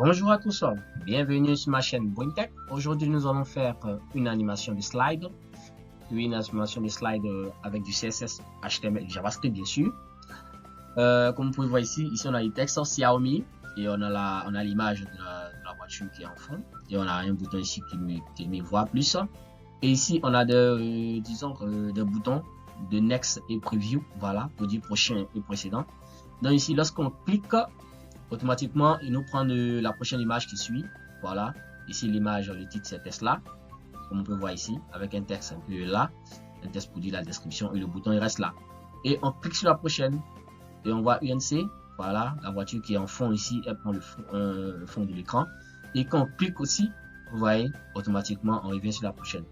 Bonjour à tous, bienvenue sur ma chaîne BoingTech. Aujourd'hui, nous allons faire une animation de slide. Une animation de slide avec du CSS, HTML et JavaScript, bien sûr. Comme vous pouvez voir ici, on a les textes Xiaomi et on a l'image de la voiture qui est en fond. Et on a un bouton ici qui met voir plus. Et ici, on a des boutons de Next et Preview, voilà, pour dire prochain et précédent. Donc ici, lorsqu'on clique, automatiquement, il nous prend la prochaine image qui suit. Voilà, ici l'image, le titre c'est Tesla, comme on peut voir ici, avec un texte un peu là, un texte pour dire la description et le bouton il reste là. Et on clique sur la prochaine et on voit UNC, voilà, la voiture qui est en fond ici, elle prend le fond de l'écran. Et quand on clique aussi, vous voyez, automatiquement on revient sur la prochaine.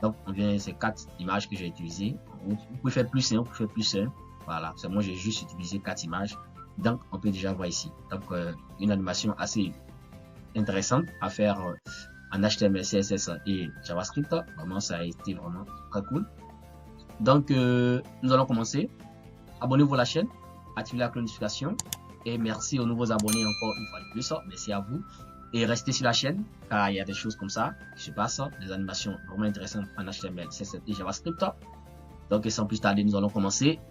Donc on vient ces 4 images que j'ai utilisées. Vous pouvez faire plus, vous pouvez faire plus, voilà, c'est moi j'ai juste utilisé 4 images. Donc, on peut déjà voir ici. Donc, une animation assez intéressante à faire en HTML, CSS et JavaScript. Vraiment, ça a été vraiment très cool. Donc, nous allons commencer. Abonnez-vous à la chaîne, activez la notification et merci aux nouveaux abonnés encore une fois de plus. Merci à vous et restez sur la chaîne car il y a des choses comme ça qui se passent, des animations vraiment intéressantes en HTML, CSS et JavaScript. Donc, sans plus tarder, nous allons commencer.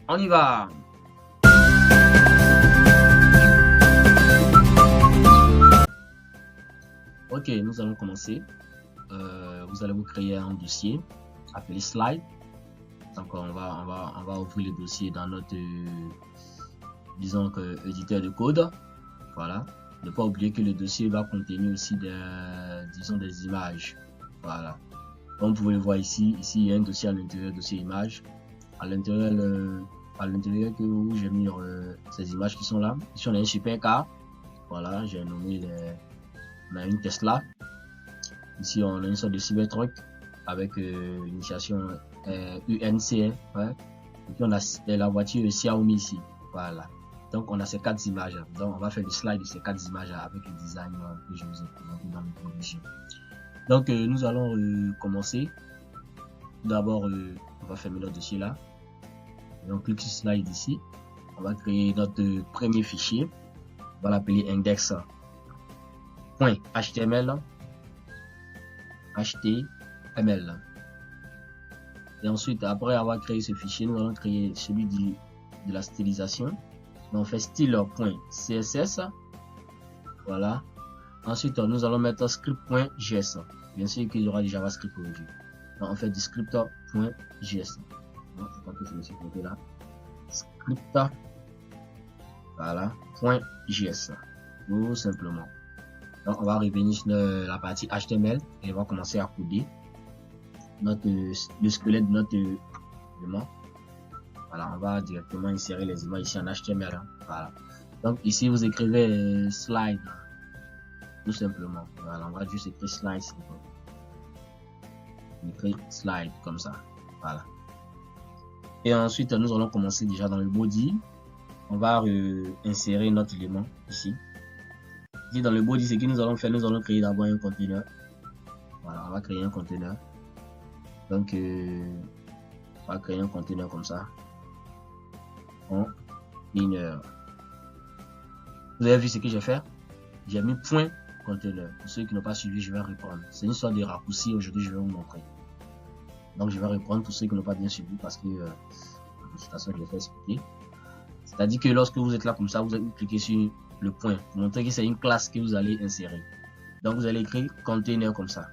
On y va! Ok, nous allons commencer. Vous allez vous créer un dossier appelé slide. Donc on va ouvrir le dossier dans notre éditeur de code. Voilà. Ne pas oublier que le dossier va contenir aussi des images. Voilà. Comme vous pouvez le voir ici, il y a un dossier à l'intérieur, dossier image. À l'intérieur où j'ai mis ces images qui sont là. Ici on a un supercar. Voilà, j'ai nommé on a une Tesla. Ici, on a une sorte de Cybertruck avec l'initiation UNC. Ouais. Et puis, on a la voiture Xiaomi ici. Voilà. Donc, on a ces 4 images. Donc, on va faire le slide de ces 4 images avec le design que je vous ai présenté dans l'introduction. Donc, nous allons commencer. D'abord, on va fermer notre dossier là. Et on clique sur slide ici. On va créer notre premier fichier. On va l'appeler index. .html et ensuite après avoir créé ce fichier nous allons créer celui de la stylisation. Donc on fait style.css, voilà. Ensuite nous allons mettre script.js, bien sûr qu'il y aura du JavaScript aujourd'hui. Donc on fait du script.js, je crois que c'est ce côté là, script, voilà, .js, tout simplement. Donc, on va revenir sur la partie HTML et on va commencer à coder le squelette de notre élément. Voilà, on va directement insérer les images ici en HTML. Hein. Voilà. Donc, ici, vous écrivez slide, tout simplement. Voilà, on va juste écrire slide. On écrit slide comme ça. Voilà. Et ensuite, nous allons commencer déjà dans le body. On va insérer notre élément ici. Ici dans le body, ce que nous allons faire, nous allons créer d'abord un conteneur. Voilà, on va créer un conteneur. Donc, on va créer un conteneur comme ça. Container. Vous avez vu ce que j'ai fait? J'ai mis point conteneur. Pour ceux qui n'ont pas suivi, je vais reprendre. C'est une sorte de raccourci. Aujourd'hui, je vais vous montrer. Donc, je vais reprendre pour ceux qui n'ont pas bien suivi parce que de toute façon, je vais faire expliquer. C'est-à-dire que lorsque vous êtes là comme ça, vous cliquez sur le point pour montrer que c'est une classe que vous allez insérer. Donc vous allez écrire container comme ça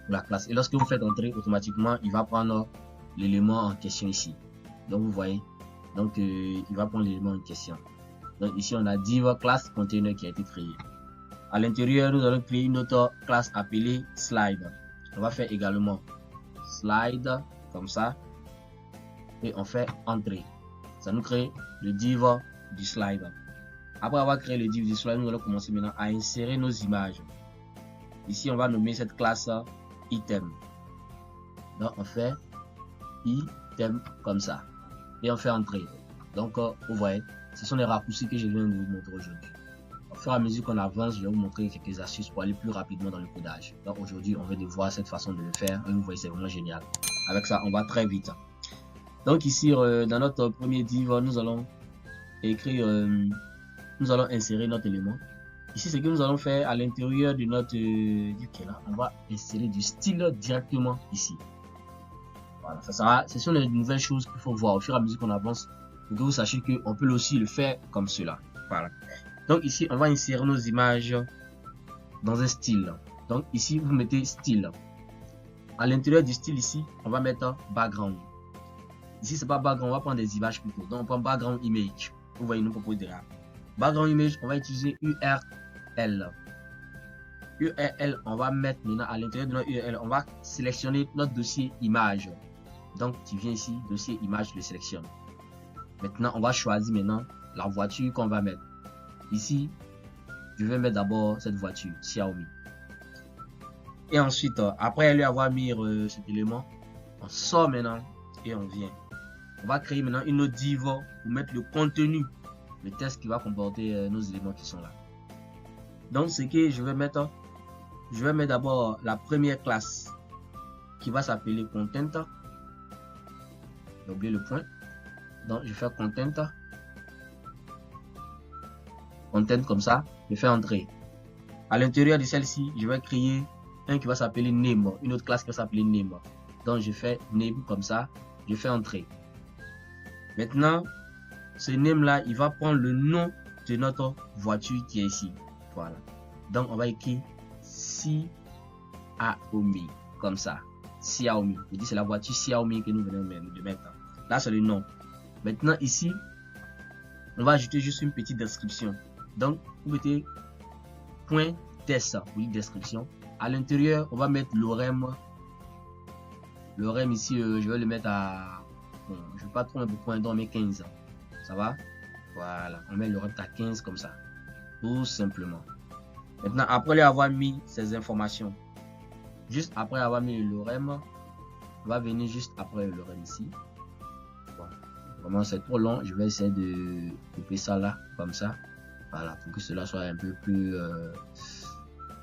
pour la classe. Et lorsque vous faites entrer, automatiquement il va prendre l'élément en question ici. Donc vous voyez, donc il va prendre l'élément en question. Donc ici on a div class container qui a été créé. À l'intérieur nous allons créer une autre classe appelée slide. On va faire également slide comme ça et on fait entrer. Ça nous crée le div du slide. Après avoir créé le div du slide, nous allons commencer maintenant à insérer nos images. Ici, on va nommer cette classe item. Donc, on fait item comme ça. Et on fait entrer. Donc, vous voyez, ce sont les raccourcis que je viens de vous montrer aujourd'hui. Au fur et à mesure qu'on avance, je vais vous montrer quelques astuces pour aller plus rapidement dans le codage. Donc, aujourd'hui, on va devoir cette façon de le faire. Et vous voyez, c'est vraiment génial. Avec ça, on va très vite. Donc, ici, dans notre premier div, nous allons écrire... nous allons insérer notre élément. Ici, ce que nous allons faire à l'intérieur de notre là, on va insérer du style directement ici. Voilà, ce sont les nouvelles choses qu'il faut voir au fur et à mesure qu'on avance pour que vous sachiez qu'on peut aussi le faire comme cela. Voilà. Donc ici, on va insérer nos images dans un style. Donc ici, vous mettez style. À l'intérieur du style ici, on va mettre background. Ici, c'est pas background, on va prendre des images plutôt. Donc on prend background image. Vous voyez, nous propose déjà. Background image, on va utiliser URL. URL, on va mettre maintenant à l'intérieur de notre URL, on va sélectionner notre dossier image. Donc tu viens ici, dossier image, tu le sélectionnes. Maintenant, on va choisir maintenant la voiture qu'on va mettre. Ici, je vais mettre d'abord cette voiture, Xiaomi. Et ensuite, après lui avoir mis cet élément, on sort maintenant et on vient. On va créer maintenant une autre div pour mettre le contenu, le texte qui va comporter nos éléments qui sont là. Donc, ce que je vais mettre d'abord la première classe qui va s'appeler content. J'ai oublié le point. Donc, je fais content. Content comme ça, je fais entrer. À l'intérieur de celle-ci, je vais créer un qui va s'appeler name, une autre classe qui va s'appeler name. Donc, je fais name comme ça, je fais entrer. Maintenant, ce name là, il va prendre le nom de notre voiture qui est ici. Voilà. Donc, on va écrire Xiaomi comme ça. Xiaomi. Je dis c'est la voiture Xiaomi que nous venons de mettre. Là, c'est le nom. Maintenant, ici, on va ajouter juste une petite description. Donc, vous mettez point test pour une description. À l'intérieur, on va mettre l'orème. L'orème ici, je vais le mettre à... Bon, je ne vais pas trop mettre point, donc on met 15. Ça va? Voilà, on met l'orème à 15 comme ça. Tout simplement. Maintenant, après avoir mis ces informations, juste après avoir mis l'orème, on va venir juste après l'orème ici. Bon, vraiment c'est trop long, je vais essayer de couper ça là, comme ça. Voilà, pour que cela soit un peu plus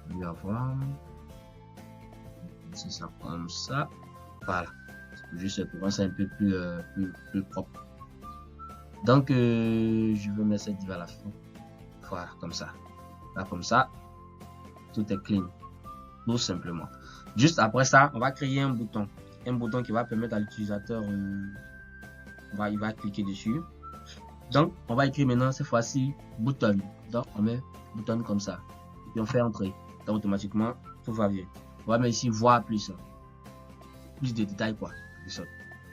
mieux à voir. C'est ça comme ça. Voilà, juste pour rendre ça un peu plus propre. Donc, je vais mettre cette div à la fin. Voilà, comme ça. Là, comme ça, tout est clean. Tout simplement. Juste après ça, on va créer un bouton. Un bouton qui va permettre à l'utilisateur, il va cliquer dessus. Donc, on va écrire maintenant cette fois-ci bouton. Donc, on met bouton comme ça. Et puis on fait entrer. Donc, automatiquement, tout va bien. On va mettre ici voir plus. Plus de détails, quoi.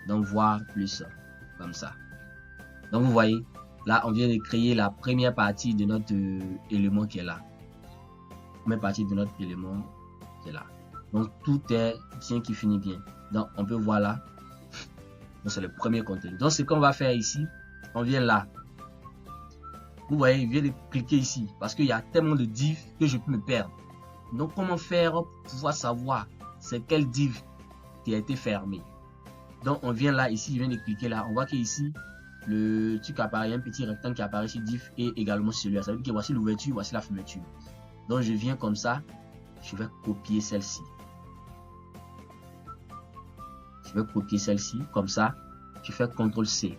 Donc, voir plus. Comme ça. Donc, vous voyez, là, on vient de créer la première partie de notre élément qui est là. Première partie de notre élément qui est là. Donc, tout est bien qui finit bien. Donc, on peut voir là. Donc, c'est le premier contenu. Donc, ce qu'on va faire ici, on vient là. Vous voyez, il vient de cliquer ici. Parce qu'il y a tellement de divs que je peux me perdre. Donc, comment faire pour pouvoir savoir c'est quel div qui a été fermé. Donc, on vient là, ici, il vient de cliquer là. On voit qu'ici, le truc apparaît, un petit rectangle qui apparaît sur div et également celui-là. Ça veut dire que voici l'ouverture, voici la fermeture. Donc, je viens comme ça. Je vais copier celle-ci. Je vais copier celle-ci, comme ça. Je fais CTRL-C.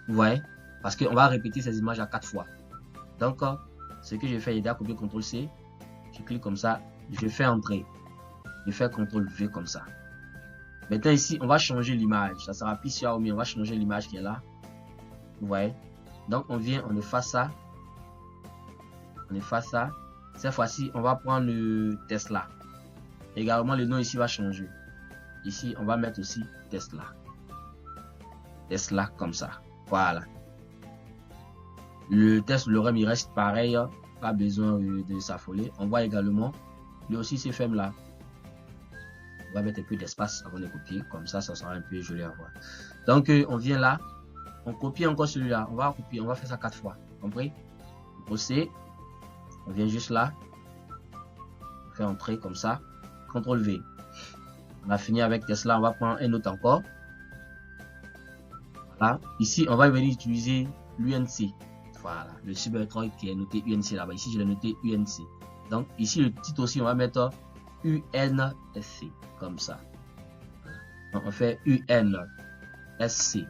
Vous voyez? Parce qu'on va répéter ces images à 4 fois. Donc, ce que je fais, il y a copier CTRL-C. Je clique comme ça. Je fais entrer. Je fais CTRL-V comme ça. Maintenant, ici, on va changer l'image. Ça sera plus Xiaomi. On va changer l'image qui est là. Vous voyez? Donc, on vient, on efface ça. On efface ça. Cette fois-ci, on va prendre le Tesla. Également, le nom ici va changer. Ici, on va mettre aussi Tesla. Tesla comme ça. Voilà. Le test, le REM, il reste pareil. Pas besoin de s'affoler. On voit également, lui aussi, c'est ferme là. On va mettre un peu d'espace avant de copier. Comme ça, ça sera un peu joli à voir. Donc, on vient là. On copie encore celui-là. On va copier. On va faire ça 4 fois. Compris? C. On vient juste là. On fait entrer comme ça. CTRL-V. On a fini avec Tesla. On va prendre un autre encore. Voilà. Ici, on va venir utiliser l'UNC. Voilà. Le Cybertruck qui est noté UNC là-bas. Ici, je l'ai noté UNC. Donc, ici, le titre aussi, on va mettre UNSC. Comme ça. Donc, on fait UNSC.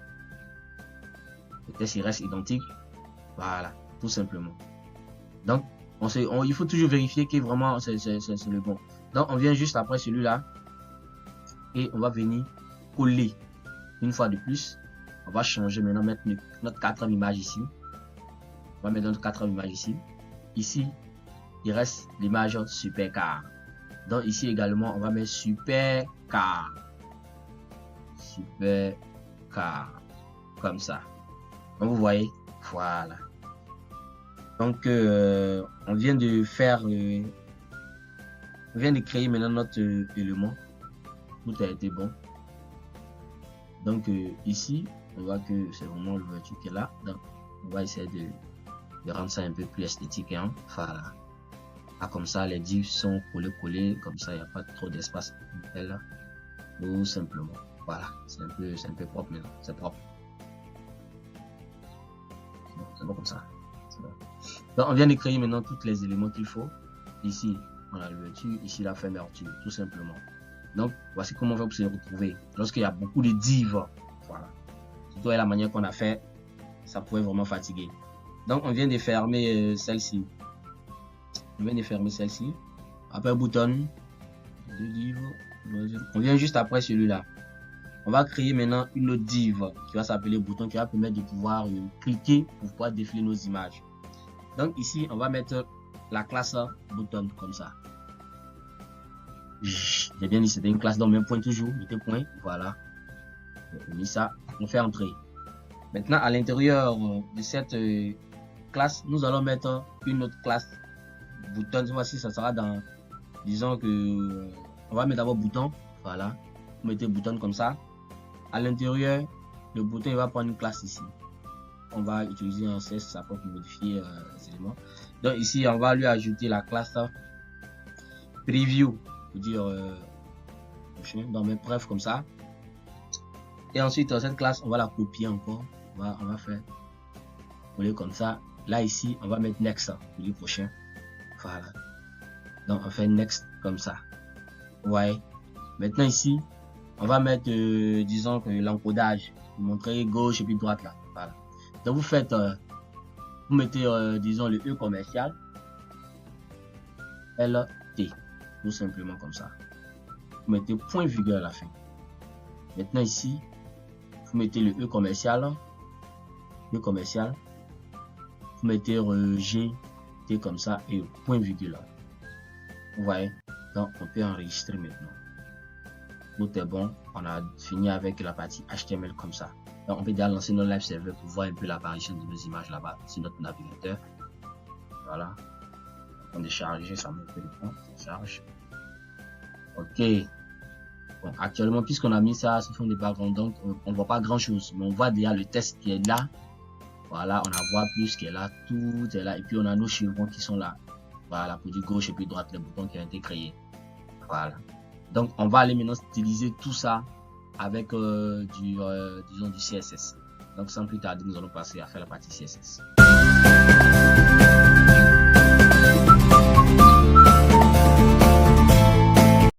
Le test, il reste identique. Voilà. Tout simplement. Donc, il faut toujours vérifier que vraiment c'est le bon. Donc on vient juste après celui-là et on va venir coller une fois de plus. On va changer maintenant, mettre notre quatrième image ici. On va mettre notre quatrième image ici. Ici, il reste l'image supercar. Donc ici également, on va mettre supercar. Supercar. Comme ça. Donc vous voyez, voilà. Donc on vient de faire, on vient de créer maintenant notre élément. Tout a été bon. Donc ici, on voit que c'est vraiment l'ouverture qui est là. Donc on va essayer de rendre ça un peu plus esthétique. Hein. Voilà. Ah, comme ça, les divs sont collés. Comme ça, il n'y a pas trop d'espace. Tout simplement. Voilà. C'est un peu propre maintenant. C'est propre. C'est bon comme ça. Bon. Donc on vient de créer maintenant tous les éléments qu'il faut. Ici, on a l'ouverture. Ici, la fermeture. Tout simplement. Donc, voici comment on va se retrouver lorsqu'il y a beaucoup de divs. Voilà. Surtout la manière qu'on a fait, ça pourrait vraiment fatiguer. Donc, on vient de fermer celle-ci. On vient de fermer celle-ci. Après, bouton. On vient juste après celui-là. On va créer maintenant une autre div qui va s'appeler bouton, qui va permettre de pouvoir cliquer pour pouvoir défiler nos images. Donc, ici, on va mettre la classe bouton comme ça. J'ai bien dit c'était une classe dans même point toujours, mettez point, voilà. On met ça, on fait entrer. Maintenant à l'intérieur de cette classe, nous allons mettre une autre classe bouton. Voici, ça sera dans, disons que on va mettre d'abord bouton, voilà. Vous mettez bouton comme ça. À l'intérieur, le bouton il va prendre une classe ici. On va utiliser un CSS ça pour modifier les éléments. Donc ici, on va lui ajouter la classe preview. Dire dans mes preuves comme ça, et ensuite cette classe on va la copier encore, on va faire coller comme ça. Là ici on va mettre next pour le prochain, voilà. Donc on fait next comme ça, ouais. Maintenant ici on va mettre disons que l'encodage pour montrer gauche et puis droite là, voilà. Donc vous faites vous mettez disons le E commercial LT, tout simplement comme ça. Vous mettez point virgule à la fin. Maintenant ici, vous mettez le E commercial. Vous mettez GT comme ça et point virgule. Vous voyez, donc on peut enregistrer maintenant. Tout est bon. On a fini avec la partie HTML comme ça. Donc on peut déjà lancer notre live server pour voir un peu l'apparition de nos images là-bas sur notre navigateur. Voilà. On décharge, ça met un peu de temps, ça charge. Ok. Bon, actuellement, puisqu'on a mis ça sur fond de background, donc on ne voit pas grand chose, mais on voit déjà le test qui est là. Voilà, on a voit plus qui est là, tout est là, et puis on a nos chevrons qui sont là. Voilà, pour du gauche et puis droite, les boutons qui ont été créés. Voilà. Donc on va aller maintenant styliser tout ça avec disons du CSS. Donc sans plus tarder, nous allons passer à faire la partie CSS.